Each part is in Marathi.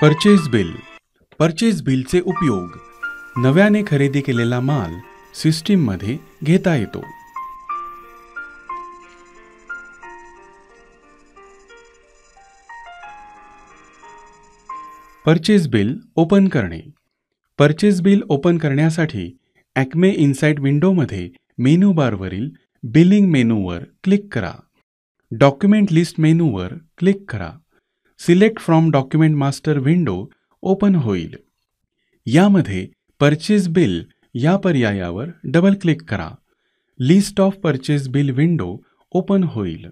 Purchase bill. परचेस बिलचे उपयोग. नव्याने खरेदी केलेला माल सिस्टीममध्ये घेता येतो. परचेस बिल ओपन करणे. परचेस बिल ओपन करण्यासाठी ॲक्मे इनसाइट विंडोमध्ये मेनू बारवरील बिलिंग मेनूवर क्लिक करा. डॉक्युमेंट लिस्ट मेनूवर क्लिक करा. Select from document master window open होईल. यामध्ये परचेस बिल या पर्यायावर डबल क्लिक करा. List of purchase bill window open होईल.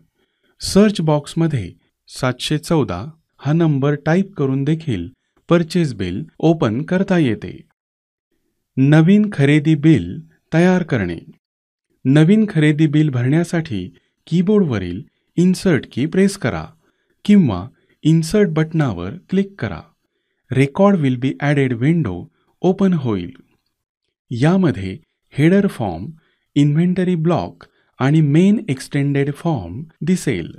सर्च बॉक्समध्ये 714 हा नंबर टाईप करून देखील परचेस बिल ओपन करता येते. नवीन खरेदी बिल तयार करणे. नवीन खरेदी बिल भरण्यासाठी कीबोर्डवरील इन्सर्ट की प्रेस करा किंवा इन्सर्ट बटनावर क्लिक करा. Record will be added window open होईल. यामध्ये हेडर फॉर्म, इन्व्हेंटरी ब्लॉक आणि मेन एक्सटेंडेड फॉर्म दिसेल.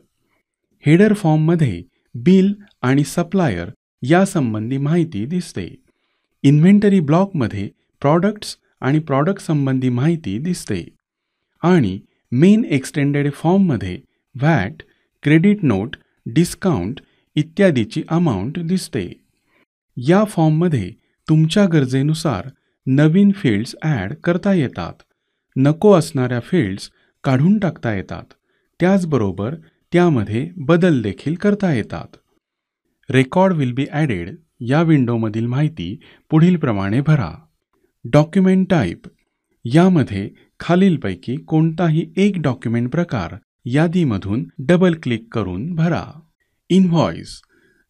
हेडर फॉर्ममध्ये बिल आणि सप्लायर यासंबंधी माहिती दिसते. इन्व्हेंटरी ब्लॉकमध्ये प्रॉडक्ट्स आणि प्रॉडक्ट संबंधी माहिती दिसते आणि मेन एक्सटेंडेड फॉर्ममध्ये व्हॅट, क्रेडिट नोट, डिस्काउंट इत्यादीची अमाऊंट दिसते. या फॉर्ममध्ये तुमच्या गरजेनुसार नवीन फील्ड्स ॲड करता येतात. नको असणाऱ्या फील्ड्स काढून टाकता येतात. त्याचबरोबर त्यामध्ये बदल देखील करता येतात. रेकॉर्ड विल बी ॲडेड या विंडोमधील माहिती पुढीलप्रमाणे भरा. Document type. यामध्ये खालीलपैकी कोणताही एक डॉक्युमेंट प्रकार यादीमधून डबल क्लिक करून भरा. इनव्हॉइस.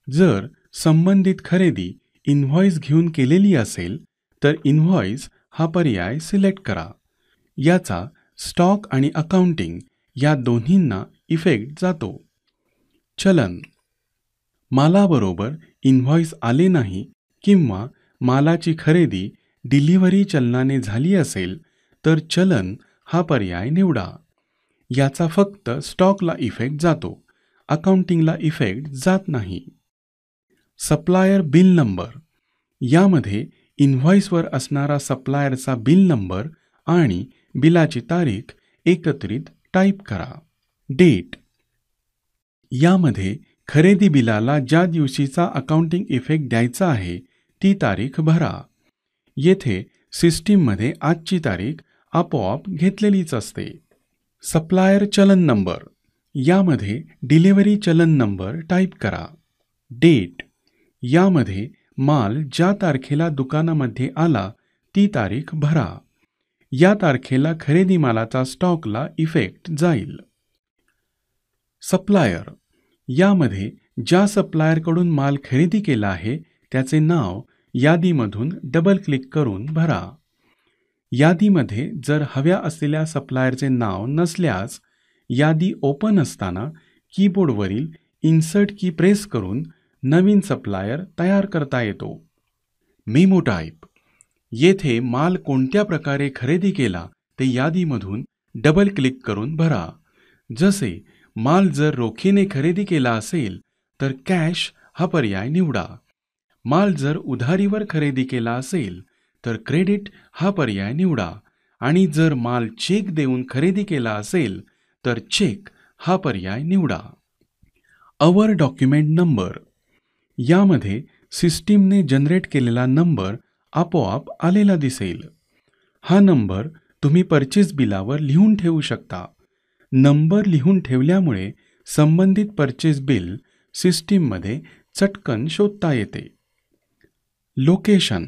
जर संबंधित खरेदी इनव्हॉइस घेऊन केलेली असेल तर इनव्हॉइस हा पर्याय सिलेक्ट करा. याचा स्टॉक आणि अकाउंटिंग या दोन्हींना इफेक्ट जातो. चलन. मालाबरोबर इनव्हॉइस आले नाही किंवा मालाची खरेदी डिलिव्हरी चलनाने झाली असेल तर चलन हा पर्याय निवडा. याचा फक्त स्टॉकला इफेक्ट जातो, अकाउंटिंगला इफेक्ट जात नाही. Supplier bill number. यामध्ये इनव्हॉइसवर असणारा सप्लायरचा बिल नंबर आणि बिलाची तारीख एकत्रित टाईप करा. डेट. यामध्ये खरेदी बिलाला ज्या दिवशीचा अकाउंटिंग इफेक्ट द्यायचा आहे ती तारीख भरा. येथे सिस्टीममध्ये आजची तारीख आपोआप घेतलेलीच असते. सप्लायर चलन नंबर. यामध्ये डिलिव्हरी चलन नंबर टाईप करा. डेट. यामध्ये माल ज्या तारखेला दुकानामध्ये आला ती तारीख भरा. या तारखेला खरेदी मालाचा स्टॉकला इफेक्ट जाईल. सप्लायर. यामध्ये ज्या सप्लायरकडून माल खरेदी केला आहे त्याचे नाव यादीमधून डबल क्लिक करून भरा. यादीमध्ये जर हव्या असलेल्या सप्लायरचे नाव नसल्यास यादी ओपन असताना कीबोर्डवरील इन्सर्ट की प्रेस करून नवीन सप्लायर तयार करता येतो. Memo type. येथे माल कोणत्या प्रकारे खरेदी केला ते यादीमधून डबल क्लिक करून भरा. जसे माल जर रोखीने खरेदी केला असेल तर कॅश हा पर्याय निवडा. माल जर उधारीवर खरेदी केला असेल तर क्रेडिट हा पर्याय निवडा आणि जर माल चेक देऊन खरेदी केला असेल तर चेक हा पर्याय निवडा. Our document number. यामध्ये सिस्टीमने जनरेट केलेला नंबर आपोआप आलेला दिसेल. हा नंबर तुम्ही परचेस बिलावर लिहून ठेवू शकता. नंबर लिहून ठेवल्यामुळे संबंधित परचेस बिल सिस्टीममध्ये चटकन शोधता येते. लोकेशन.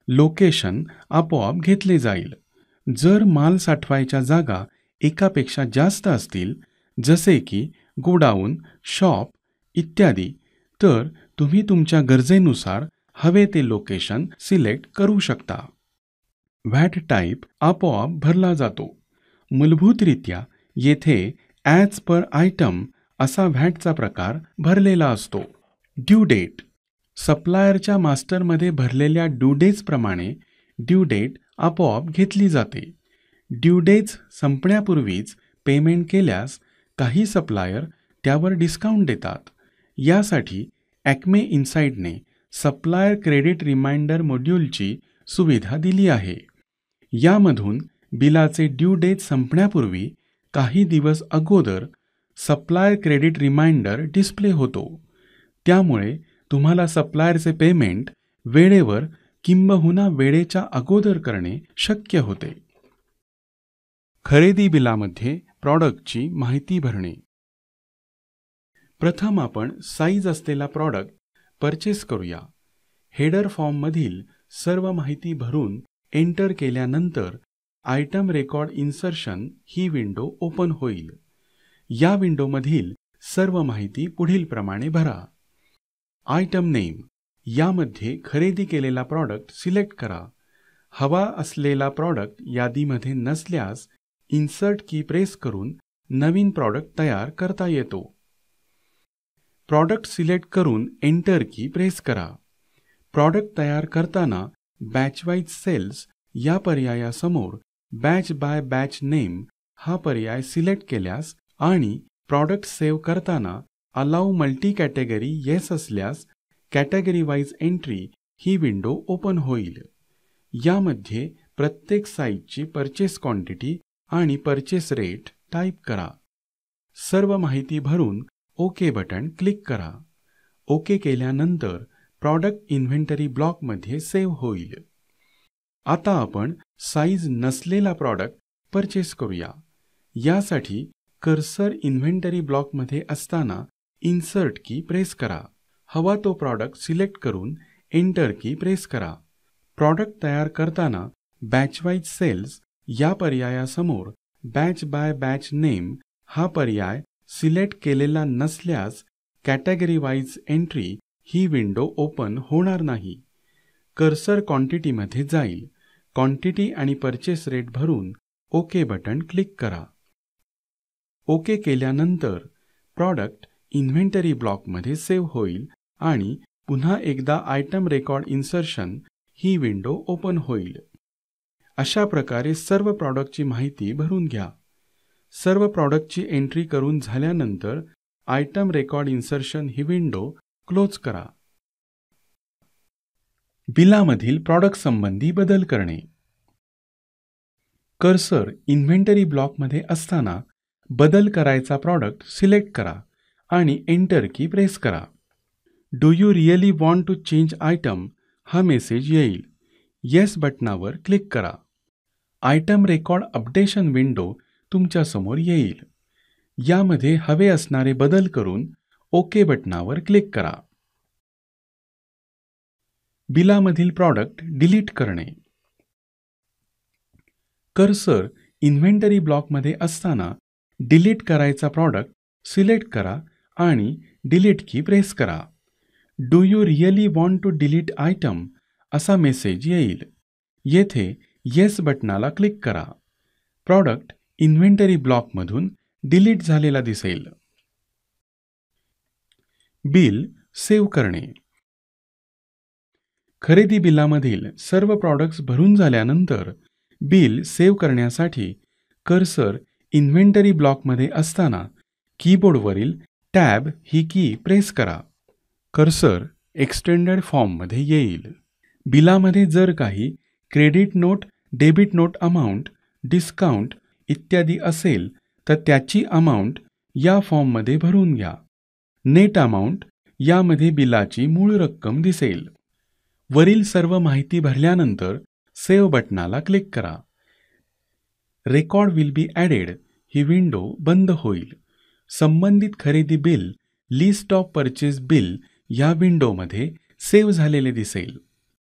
लोकेशन आपोआप घेतले जाईल. जर माल साठवायच्या जागा एकापेक्षा जास्त असतील जसे की गोडाऊन, शॉप इत्यादी तर तुम्ही तुमच्या गरजेनुसार हवे ते लोकेशन सिलेक्ट करू शकता. व्हॅट टाईप आपोआप भरला जातो. मूलभूतरित्या येथे ॲज पर आयटम असा व्हॅटचा प्रकार भरलेला असतो. Due date. सप्लायरच्या मास्टरमध्ये भरलेल्या ड्यू डेट्सप्रमाणे ड्यू डेट आपोआप घेतली जाते. ड्यू डेट्स संपण्यापूर्वीच पेमेंट केल्यास काही सप्लायर त्यावर डिस्काउंट देतात. यासाठी ॲक्मे इनसाइटने सप्लायर क्रेडिट रिमाइंडर मॉड्यूलची सुविधा दिली आहे. यामधून बिलाचे ड्यू डेट संपण्यापूर्वी काही दिवस अगोदर सप्लायर क्रेडिट रिमाइंडर डिस्प्ले होतो. त्यामुळे तुम्हाला सप्लायरचे पेमेंट वेळेवर किंबहुना वेळेच्या अगोदर करणे शक्य होते. खरेदी बिलामध्ये प्रॉडक्टची माहिती भरणे. प्रथम आपण साईज असलेला प्रॉडक्ट परचेस करूया. हेडर फॉर्ममधील सर्व माहिती भरून एंटर केल्यानंतर आयटम रेकॉर्ड इन्सर्शन ही विंडो ओपन होईल. या विंडोमधील सर्व माहिती पुढील प्रमाणे भरा. आयटम नेम यामध्ये खरेदी केलेला प्रॉडक्ट सिलेक्ट करा. हवा असलेला प्रॉडक्ट यादीमध्ये नसल्यास इन्सर्ट की प्रेस करून नवीन प्रॉडक्ट तयार करता येतो. प्रॉडक्ट सिलेक्ट करून एंटर की प्रेस करा. प्रॉडक्ट तयार करताना बॅच वाईज सेल्स या पर्यायासमोर बॅच बाय बॅच नेम हा पर्याय सिलेक्ट केल्यास आणि प्रॉडक्ट सेव्ह करताना अलाउ मल्टी कॅटेगरी येस असल्यास कॅटेगरी वाईज एंट्री ही विंडो ओपन होईल. यामध्ये प्रत्येक साईजची परचेस क्वांटिटी आणि परचेस रेट टाईप करा. सर्व माहिती भरून ओके बटन क्लिक करा. ओके केल्यानंतर प्रॉडक्ट इन्व्हेंटरी ब्लॉकमध्ये सेव्ह होईल. आता आपण साईज नसलेला प्रॉडक्ट परचेस करूया. यासाठी कर्सर इन्व्हेंटरी ब्लॉकमध्ये असताना इन्सर्ट की प्रेस करा. हवा तो प्रॉडक्ट सिलेक्ट करून एंटर की प्रेस करा. प्रॉडक्ट तयार करताना बॅच वाईज सेल्स या पर्यायासमोर बॅच बाय बॅच नेम हा पर्याय सिलेक्ट केलेला नसल्यास कॅटेगरी वाईज एंट्री ही विंडो ओपन होणार नाही. कर्सर क्वांटिटीमध्ये जाईल. क्वांटिटी आणि परचेस रेट भरून ओके बटन क्लिक करा. ओके केल्यानंतर प्रॉडक्ट इन्व्हेंटरी ब्लॉकमध्ये सेव्ह होईल आणि पुन्हा एकदा आयटम रेकॉर्ड इन्सर्शन ही विंडो ओपन होईल. अशा प्रकारे सर्व प्रॉडक्टची माहिती भरून घ्या. सर्व प्रॉडक्टची एंट्री करून झाल्यानंतर आयटम रेकॉर्ड इन्सर्शन ही विंडो क्लोज करा. बिलामधील प्रॉडक्ट संबंधी बदल करणे. कर्सर इन्व्हेंटरी ब्लॉकमध्ये असताना बदल करायचा प्रॉडक्ट सिलेक्ट करा आणि एंटर की प्रेस करा. Do you really want to change item हा मेसेज येईल. येस बटनावर क्लिक करा. आयटम रेकॉर्ड अपडेशन विंडो तुमच्यासमोर येईल. यामध्ये हवे असणारे बदल करून ओके बटनावर क्लिक करा. बिलामधील प्रॉडक्ट डिलीट करणे. कर्सर इन्व्हेंटरी ब्लॉकमध्ये असताना डिलीट करायचा प्रॉडक्ट सिलेक्ट करा आणि डिलीट की प्रेस करा. Do you really want to delete item असा मेसेज येईल. येथे येस बटनाला क्लिक करा. प्रॉडक्ट इन्व्हेंटरी ब्लॉकमधून डिलीट झालेला दिसेल. बिल सेव्ह करणे. खरेदी बिलामधील सर्व प्रॉडक्ट्स भरून झाल्यानंतर बिल सेव्ह करण्यासाठी कर्सर इन्व्हेंटरी ब्लॉकमध्ये असताना कीबोर्डवरील टॅब ही की प्रेस करा. कर्सर एक्सटेंडेड फॉर्ममध्ये येईल. बिलामध्ये जर काही credit note, debit note amount, discount इत्यादी असेल तर त्याची अमाऊंट या फॉर्ममध्ये भरून घ्या. नेट अमाऊंट यामध्ये बिलाची मूळ रक्कम दिसेल. वरील सर्व माहिती भरल्यानंतर सेव्ह बटनाला क्लिक करा. Record will be added he window बंद होईल. संबंधित खरेदी bill list of purchase bill या विंडोमध्ये सेव्ह झालेले दिसेल.